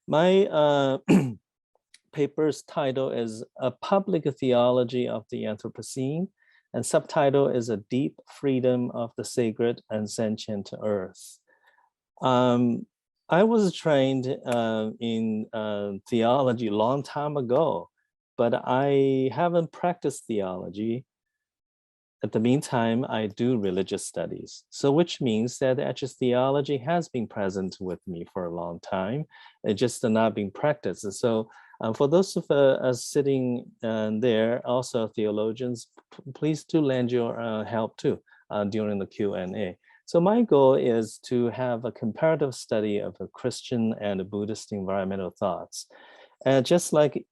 My paper's title is A Public Theology of the Anthropocene, and subtitle is A Deep Freedom of the Sacred and Sentient Earth. I was trained in theology a long time ago, but I haven't practiced theology. At the meantime, I do religious studies. So which means that actually theology has been present with me for a long time. It just not being practiced. And so for those of us sitting there, also theologians, please do lend your help too during the Q&A. So my goal is to have a comparative study of a Christian and Buddhist environmental thoughts. And just like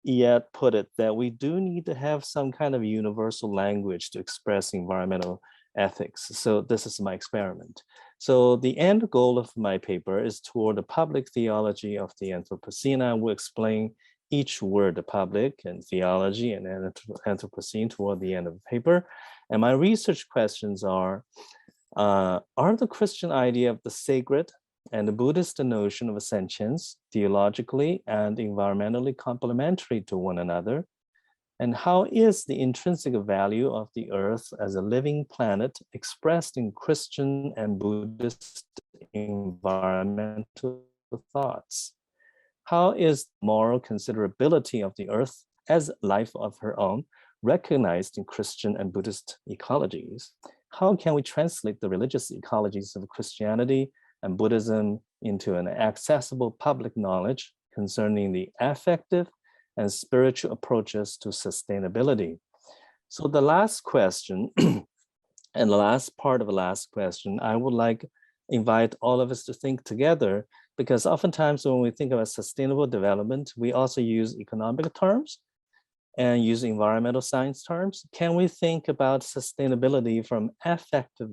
Eart put it, that we do need to have some kind of universal language to express environmental ethics. So this is my experiment. So the end goal of my paper is toward the public theology of the Anthropocene. I will explain each word, the public and theology and Anthropocene toward the end of the paper. And my research questions are the Christian idea of the sacred and the Buddhist notion of sentience theologically and environmentally complementary to one another? And how is the intrinsic value of the earth as a living planet expressed in Christian and Buddhist environmental thoughts? How is moral considerability of the earth as life of her own recognized in Christian and Buddhist ecologies? How can we translate the religious ecologies of Christianity and Buddhism into an accessible public knowledge concerning the affective and spiritual approaches to sustainability? So the last question and the last part of the last question, I would like invite all of us to think together, because oftentimes when we think about sustainable development, we also use economic terms and use environmental science terms. Can we think about sustainability from affective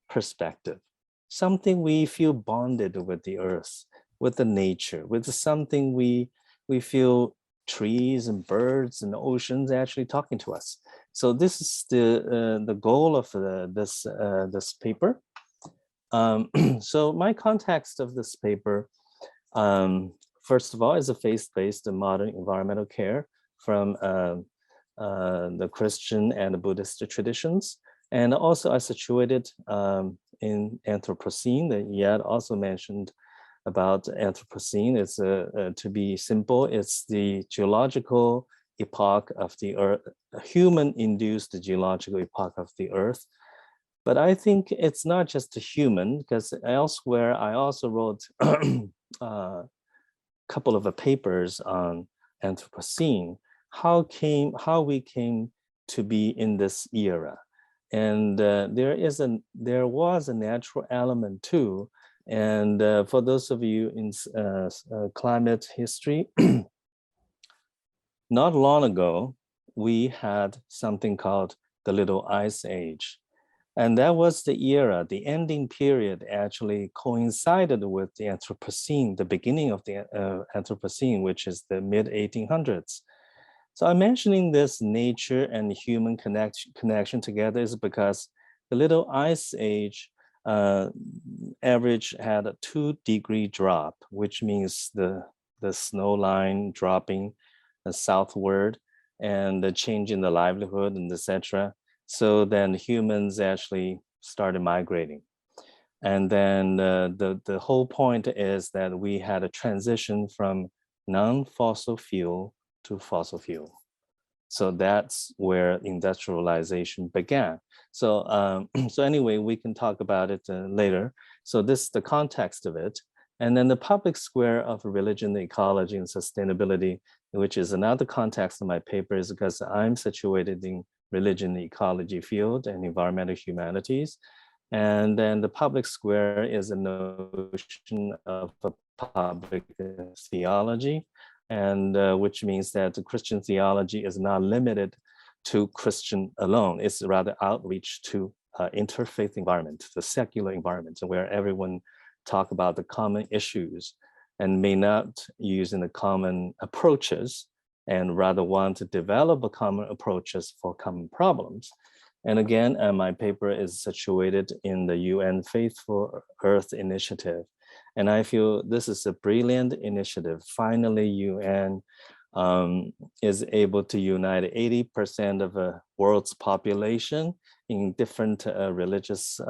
perspective? Something we feel bonded with the earth, with the nature, with something we feel trees and birds and oceans actually talking to us. So this is the goal of this paper. So my context of this paper, first of all, is a faith-based modern environmental care from the Christian and Buddhist traditions. And also I situated in Anthropocene, that Eart also mentioned about Anthropocene. It's to be simple, it's the geological epoch of the earth, human-induced geological epoch of the earth. But I think it's not just a human, because elsewhere I also wrote a couple of papers on Anthropocene, how we came to be in this era. And there was a natural element too. And for those of you in climate history, not long ago, we had something called the Little Ice Age. And that was the era, the ending period actually coincided with the Anthropocene, the beginning of the Anthropocene, which is the mid-1800s. So I'm mentioning this nature and human connection together is because the Little Ice Age average had a 2-degree drop, which means the snow line dropping southward and the change in the livelihood and etc. So then humans actually started migrating. And then the whole point is that we had a transition from non-fossil fuel to fossil fuel. So that's where industrialization began. So, so anyway, we can talk about it later. So this is the context of it. And then the public square of religion, ecology, and sustainability, which is another context of my paper, is because I'm situated in religion, ecology field and environmental humanities. And then the public square is a notion of a public theology, and which means that the Christian theology is not limited to Christian alone. It's rather outreach to interfaith environment, the secular environment, where everyone talk about the common issues and may not use in the common approaches, and rather want to develop a common approaches for common problems. And again, my paper is situated in the UN Faithful Earth Initiative. And I feel this is a brilliant initiative. Finally, UN is able to unite 80% of the world's population in different religious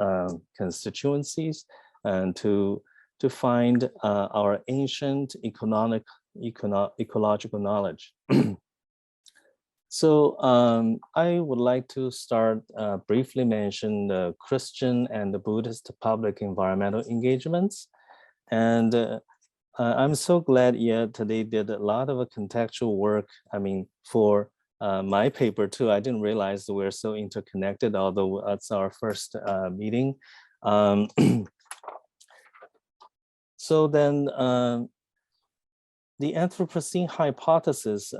constituencies, and to find our ancient ecological knowledge. So I would like to start briefly mention the Christian and the Buddhist public environmental engagements. And I'm so glad today did a lot of contextual work. I mean, for my paper too, I didn't realize that we're so interconnected, although it's our first meeting. So then the Anthropocene hypothesis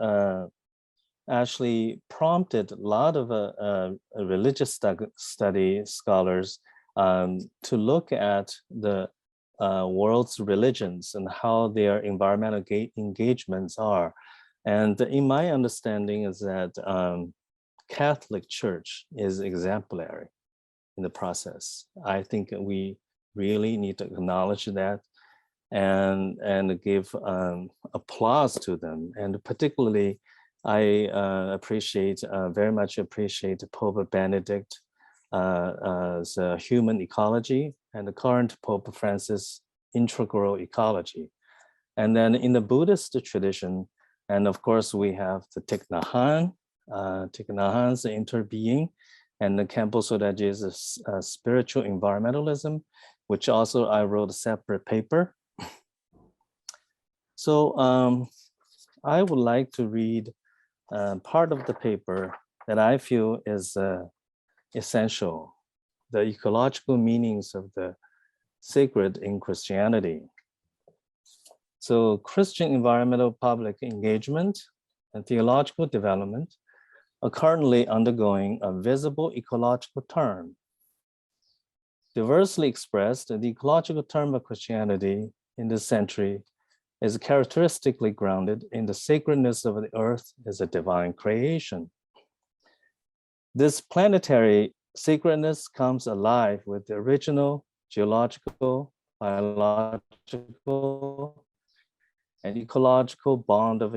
actually prompted a lot of religious study scholars to look at the world's religions and how their environmental engagements are. And in my understanding is that Catholic Church is exemplary in the process. I think we really need to acknowledge that and give applause to them. And particularly, I very much appreciate Pope Benedict human ecology, and the current Pope Francis integral ecology. And then in the Buddhist tradition, and of course we have the Thich Nhat Hanh, Thich Nhat Hanh's interbeing, and the Khenpo Sodaji's spiritual environmentalism, which also I wrote a separate paper. So I would like to read part of the paper that I feel is essential, the ecological meanings of the sacred in Christianity. So Christian environmental public engagement and theological development are currently undergoing a visible ecological turn. Diversely expressed, the ecological term of Christianity in this century is characteristically grounded in the sacredness of the earth as a divine creation. This planetary sacredness comes alive with the original geological, biological, and ecological bond of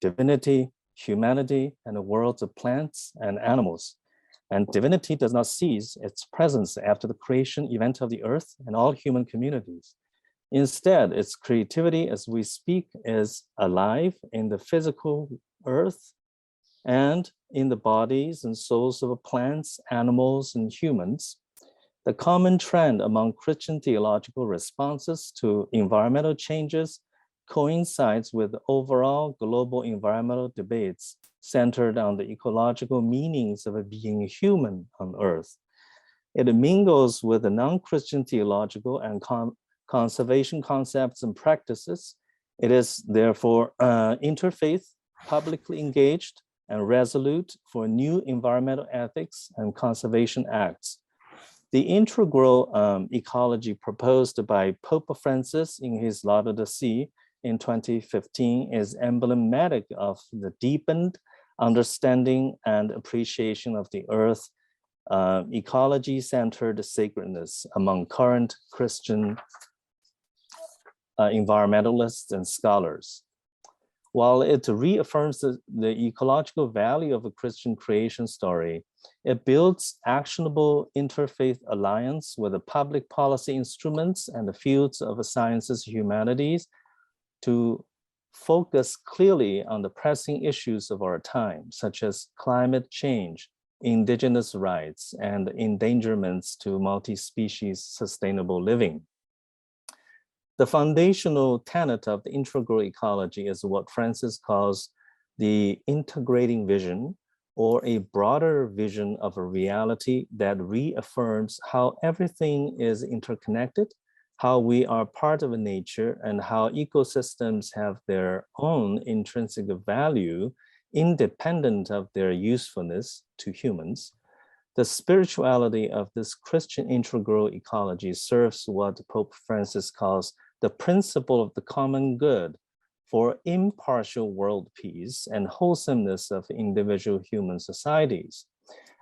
divinity, humanity, and the worlds of plants and animals. And divinity does not cease its presence after the creation event of the earth and all human communities. Instead, its creativity as we speak is alive in the physical earth and in the bodies and souls of plants, animals, and humans. The common trend among Christian theological responses to environmental changes coincides with overall global environmental debates centered on the ecological meanings of being human on Earth. It mingles with the non-Christian theological and conservation concepts and practices. It is therefore interfaith, publicly engaged, and resolute for new environmental ethics and conservation acts. The integral ecology proposed by Pope Francis in his Laudato Si in 2015 is emblematic of the deepened understanding and appreciation of the earth, ecology-centered sacredness among current Christian environmentalists and scholars. While it reaffirms the ecological value of a Christian creation story, it builds actionable interfaith alliance with the public policy instruments and the fields of the sciences and humanities to focus clearly on the pressing issues of our time, such as climate change, indigenous rights, and endangerments to multi-species sustainable living. The foundational tenet of the integral ecology is what Francis calls the integrating vision, or a broader vision of a reality that reaffirms how everything is interconnected, how we are part of nature, and how ecosystems have their own intrinsic value independent of their usefulness to humans. The spirituality of this Christian integral ecology serves what Pope Francis calls the principle of the common good for impartial world peace and wholesomeness of individual human societies.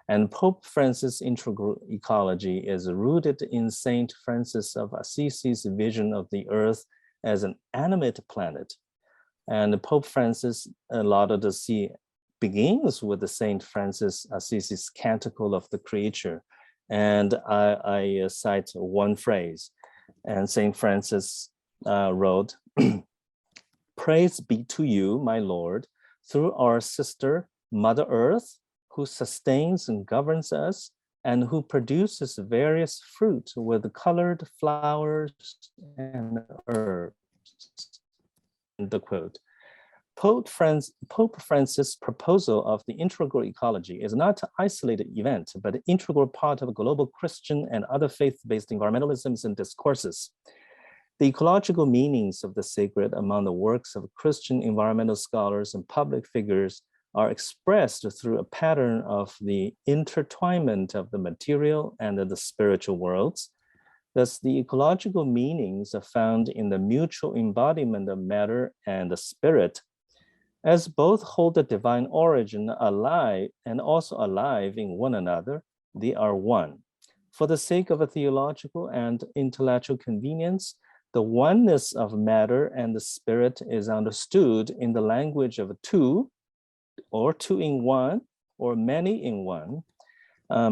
And Pope Francis' integral ecology is rooted in Saint Francis of Assisi's vision of the earth as an animate planet. And Pope Francis Laudato Si begins with the Saint Francis Assisi's Canticle of the Creature. And I cite one phrase. And Saint Francis wrote, "Praise be to you, my Lord, through our sister, Mother Earth, who sustains and governs us, and who produces various fruit with colored flowers and herbs." End quote. Pope Francis' proposal of the integral ecology is not an isolated event, but an integral part of global Christian and other faith-based environmentalisms and discourses. The ecological meanings of the sacred among the works of Christian environmental scholars and public figures are expressed through a pattern of the intertwinement of the material and the spiritual worlds. Thus, the ecological meanings are found in the mutual embodiment of matter and the spirit, as both hold the divine origin alive and also alive in one another. They are one. For the sake of a theological and intellectual convenience, the oneness of matter and the spirit is understood in the language of two, or two in one, or many in one.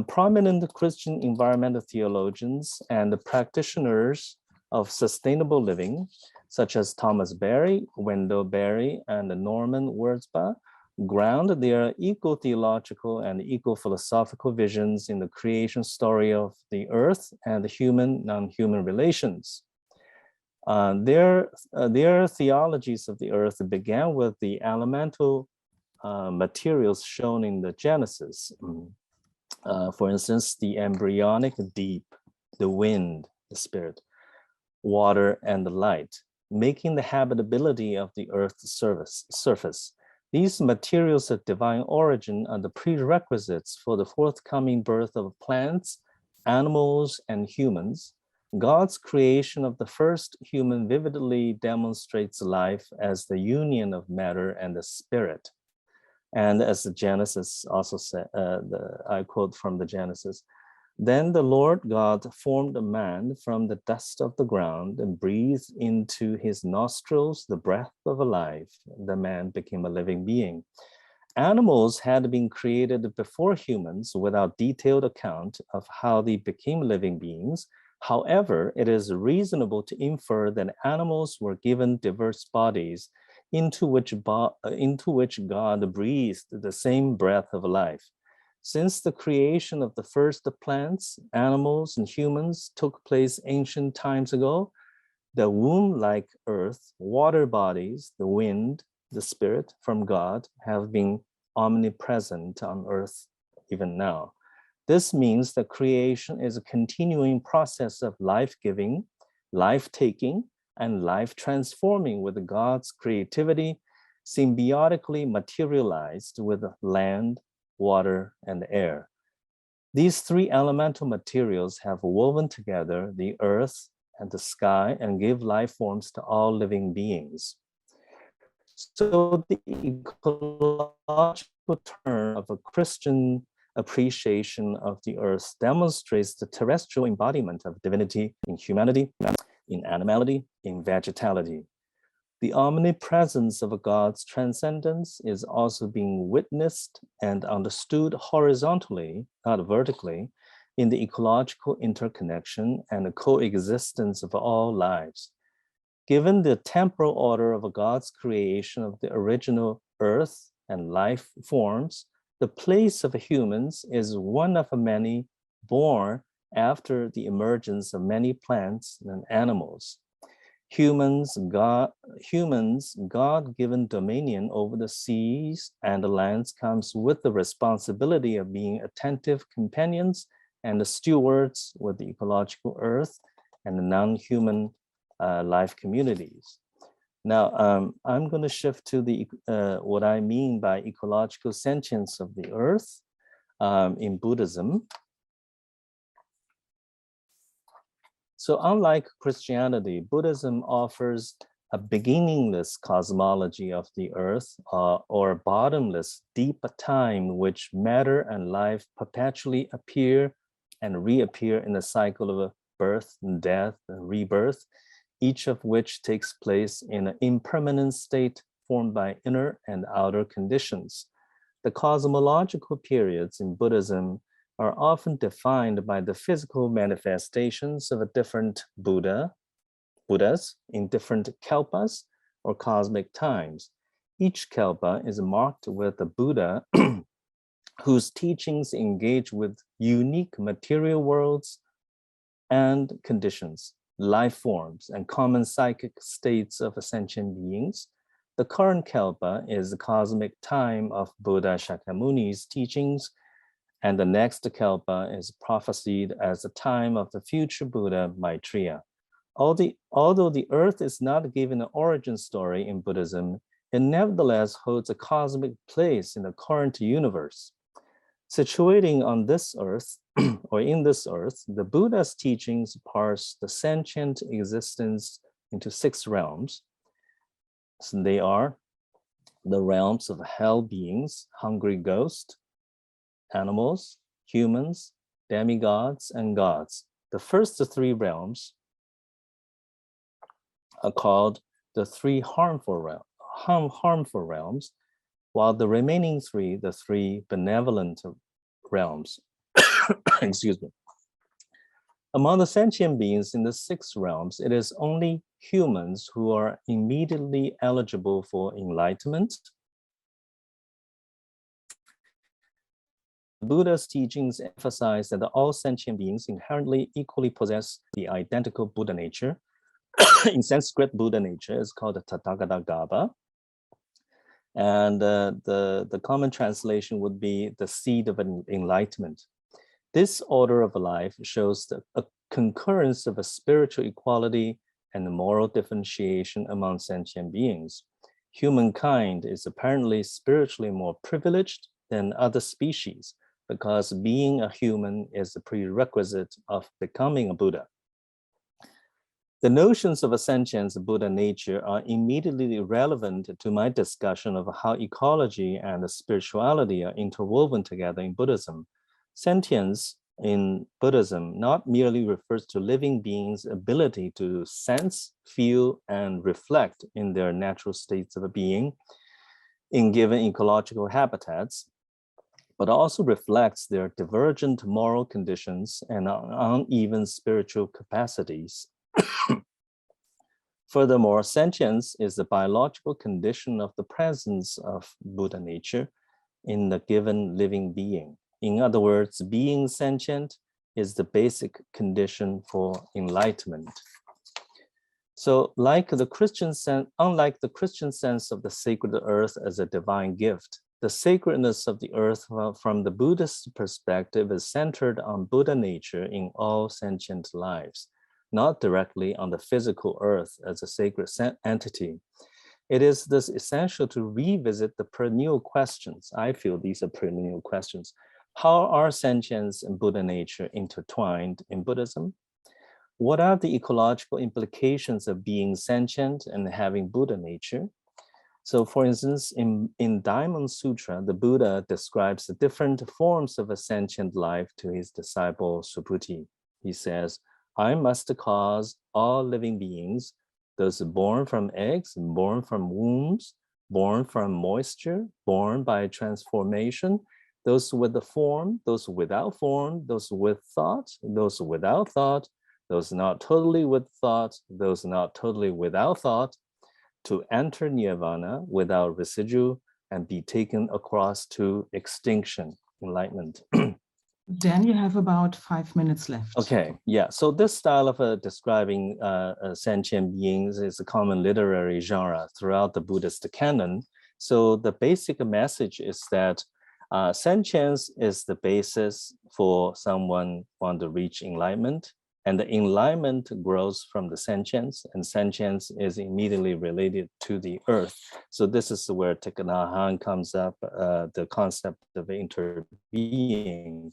Prominent Christian environmental theologians and practitioners of sustainable living, such as Thomas Berry, Wendell Berry, and Norman Wurzbach, ground their eco-theological and eco-philosophical visions in the creation story of the earth and the human, non-human relations. Their theologies of the earth began with the elemental materials shown in the Genesis. For instance, the embryonic deep, the wind, the spirit, water, and the light, making the habitability of the earth's surface. These materials of divine origin are the prerequisites for the forthcoming birth of plants, animals, and humans. God's creation of the first human vividly demonstrates life as the union of matter and the spirit. And as the Genesis also said, I quote from the Genesis, "Then the Lord God formed a man from the dust of the ground and breathed into his nostrils the breath of life. The man became a living being." Animals had been created before humans without detailed account of how they became living beings. However, it is reasonable to infer that animals were given diverse bodies into which God breathed the same breath of life. Since the creation of the first plants, animals, and humans took place ancient times ago, the womb-like earth, water bodies, the wind, the spirit from God have been omnipresent on earth even now. This means that creation is a continuing process of life-giving, life-taking, and life-transforming with God's creativity symbiotically materialized with land, water, and air. These three elemental materials have woven together the earth and the sky and give life forms to all living beings. So the ecological term of a Christian appreciation of the earth demonstrates the terrestrial embodiment of divinity in humanity, in animality, in vegetality. The omnipresence of God's transcendence is also being witnessed and understood horizontally, not vertically, in the ecological interconnection and the coexistence of all lives. Given the temporal order of God's creation of the original earth and life forms, the place of humans is one of many born after the emergence of many plants and animals. Humans' God-given dominion over the seas and the lands comes with the responsibility of being attentive companions and the stewards with the ecological earth and the non-human life communities. Now, I'm going to shift to the what I mean by ecological sentience of the earth in Buddhism. So unlike Christianity, Buddhism offers a beginningless cosmology of the earth, or a bottomless, deep time which matter and life perpetually appear and reappear in the cycle of birth and death and rebirth, each of which takes place in an impermanent state formed by inner and outer conditions. The cosmological periods in Buddhism are often defined by the physical manifestations of a different Buddhas in different kalpas or cosmic times. Each kalpa is marked with a Buddha whose teachings engage with unique material worlds and conditions, life forms, and common psychic states of sentient beings. The current kalpa is the cosmic time of Buddha Shakyamuni's teachings, and the next kalpa is prophesied as the time of the future Buddha Maitreya. Although the earth is not given an origin story in Buddhism, it nevertheless holds a cosmic place in the current universe. Situating on this earth, or in this earth, the Buddha's teachings parse the sentient existence into 6 realms. So they are the realms of hell beings, hungry ghosts, animals, humans, demigods, and gods. The first 3 realms are called the 3 harmful realms, while the remaining 3, the 3 benevolent realms. Excuse me. Among the sentient beings in the 6 realms, it is only humans who are immediately eligible for enlightenment. Buddha's teachings emphasize that all sentient beings inherently equally possess the identical Buddha nature. In Sanskrit, Buddha nature is called the Tathagata Gaba. And the common translation would be the seed of enlightenment. This order of life shows a concurrence of a spiritual equality and a moral differentiation among sentient beings. Humankind is apparently spiritually more privileged than other species because being a human is a prerequisite of becoming a Buddha. The notions of a sentience, Buddha nature, are immediately relevant to my discussion of how ecology and spirituality are interwoven together in Buddhism. Sentience in Buddhism not merely refers to living beings' ability to sense, feel, and reflect in their natural states of being in given ecological habitats, but also reflects their divergent moral conditions and uneven spiritual capacities. Furthermore, sentience is the biological condition of the presence of Buddha nature in the given living being. In other words, being sentient is the basic condition for enlightenment. So unlike the Christian sense of the sacred earth as a divine gift, the sacredness of the earth from the Buddhist perspective is centered on Buddha nature in all sentient lives, not directly on the physical earth as a sacred entity. It is thus essential to revisit the perennial questions. I feel these are perennial questions. How are sentience and Buddha nature intertwined in Buddhism? What are the ecological implications of being sentient and having Buddha nature? So for instance, in Diamond Sutra, the Buddha describes the different forms of a sentient life to his disciple Subhuti. He says, I must cause all living beings, those born from eggs, born from wombs, born from moisture, born by transformation, those with the form, those without form, those with thought, those without thought, those not totally with thought, those not totally without thought, to enter nirvana without residue and be taken across to extinction, enlightenment. Dan, you have about 5 minutes left. Okay, yeah. So this style of describing sentient beings is a common literary genre throughout the Buddhist canon. So the basic message is that sentience is the basis for someone want to reach enlightenment, and the enlightenment grows from the sentience, and sentience is immediately related to the earth. So this is where Thich Nhat Hanh comes up, the concept of interbeing.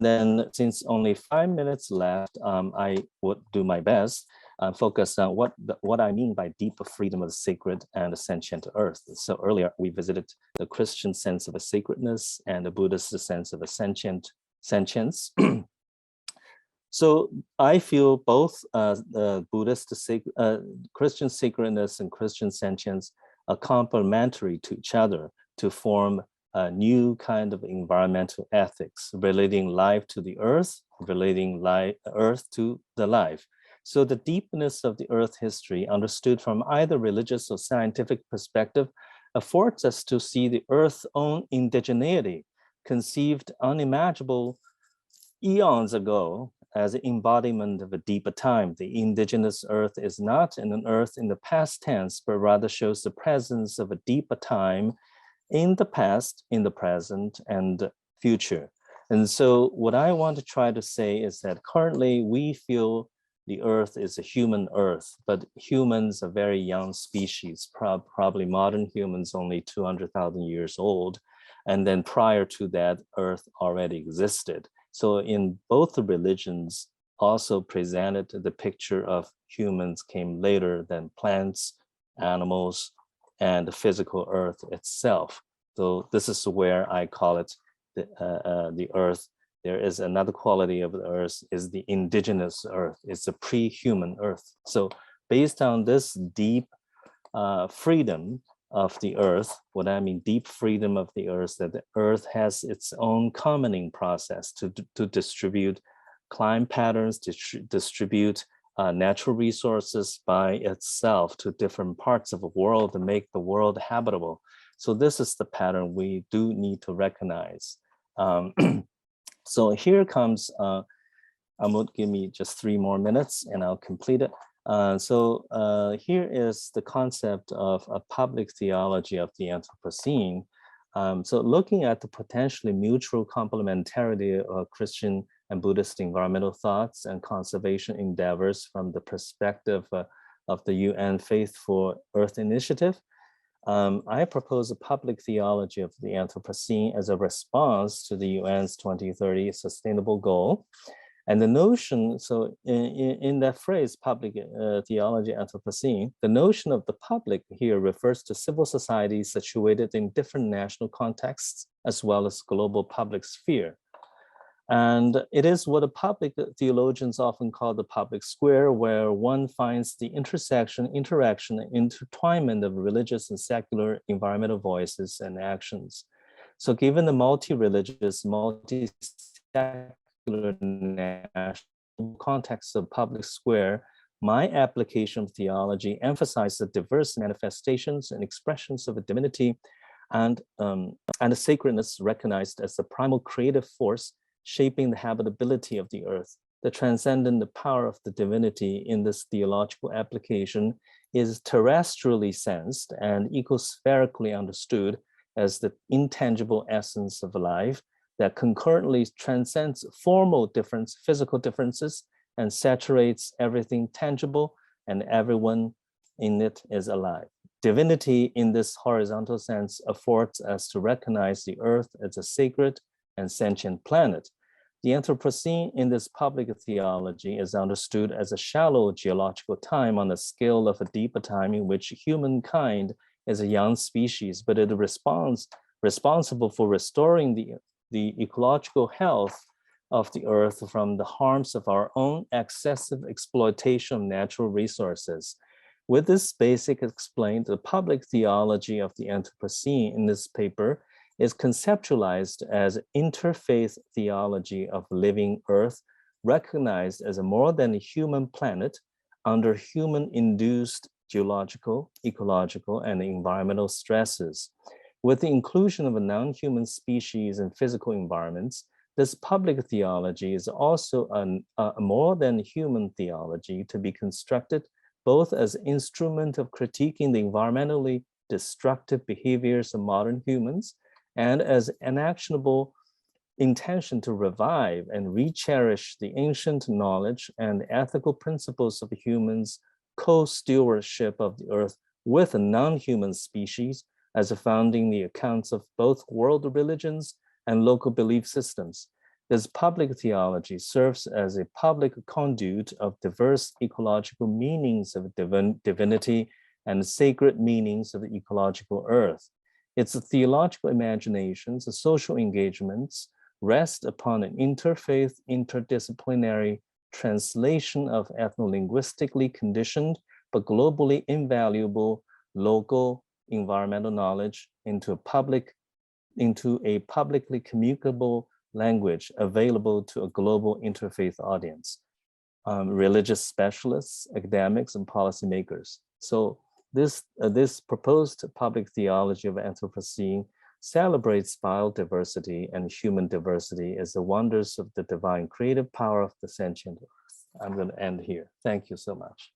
Then, since only 5 minutes left, I would do my best focus on what I mean by deep freedom of the sacred and the sentient earth. So earlier we visited the Christian sense of a sacredness and the Buddhist sense of a sentience. So I feel both Buddhist Christian sacredness and Christian sentience are complementary to each other to form a new kind of environmental ethics, relating life to the earth, relating earth to the life. So the deepness of the earth history, understood from either religious or scientific perspective, affords us to see the earth's own indigeneity, conceived unimaginable eons ago as an embodiment of a deeper time. The indigenous earth is not an earth in the past tense, but rather shows the presence of a deeper time in the past, in the present, and future. And so what I want to try to say is that currently we feel the earth is a human earth, but humans are very young species, probably modern humans only 200,000 years old. And then prior to that, earth already existed. So in both the religions also presented the picture of humans came later than plants, animals, and the physical earth itself. So this is where I call it the earth. There is another quality of the earth is the indigenous earth. It's a pre-human earth. So based on this deep freedom of the earth, what I mean deep freedom of the earth, that the earth has its own commoning process to distribute climate patterns, distribute natural resources by itself to different parts of the world to make the world habitable. So this is the pattern we do need to recognize. So here comes, give me just 3 more minutes and I'll complete it. Here is the concept of a public theology of the Anthropocene. So looking at the potentially mutual complementarity of Christian and Buddhist environmental thoughts and conservation endeavors from the perspective of the UN Faith for Earth Initiative, I propose a public theology of the Anthropocene as a response to the UN's 2030 sustainable goal. And the notion, so in that phrase, public theology Anthropocene, the notion of the public here refers to civil societies situated in different national contexts, as well as global public sphere. And it is what the public theologians often call the public square, where one finds the interaction, and intertwinement of religious and secular environmental voices and actions. So given the multi-religious, multi-secular national context of public square, my application of theology emphasizes the diverse manifestations and expressions of a divinity and the sacredness recognized as the primal creative force shaping the habitability of the earth. The transcendent power of the divinity in this theological application is terrestrially sensed and ecospherically understood as the intangible essence of life that concurrently transcends formal physical differences, and saturates everything tangible, and everyone in it is alive. Divinity in this horizontal sense affords us to recognize the earth as a sacred and sentient planet. The Anthropocene in this public theology is understood as a shallow geological time on the scale of a deeper time in which humankind is a young species, but it responsible for restoring the ecological health of the earth from the harms of our own excessive exploitation of natural resources. With this basic explained, the public theology of the Anthropocene in this paper is conceptualized as interfaith theology of living earth, recognized as a more than a human planet under human-induced geological, ecological, and environmental stresses. With the inclusion of a non-human species and physical environments, this public theology is also a more than human theology to be constructed both as an instrument of critiquing the environmentally destructive behaviors of modern humans and as an actionable intention to revive and re-cherish the ancient knowledge and ethical principles of humans' co-stewardship of the earth with a non-human species, as found in the accounts of both world religions and local belief systems. This public theology serves as a public conduit of diverse ecological meanings of divinity and sacred meanings of the ecological earth. Its theological imaginations, social engagements, rest upon an interfaith, interdisciplinary translation of ethno-linguistically conditioned but globally invaluable local environmental knowledge into a publicly communicable language available to a global interfaith audience, religious specialists, academics, and policymakers. So this proposed public theology of Anthropocene celebrates biodiversity and human diversity as the wonders of the divine creative power of the sentient earth. I'm going to end here. Thank you so much.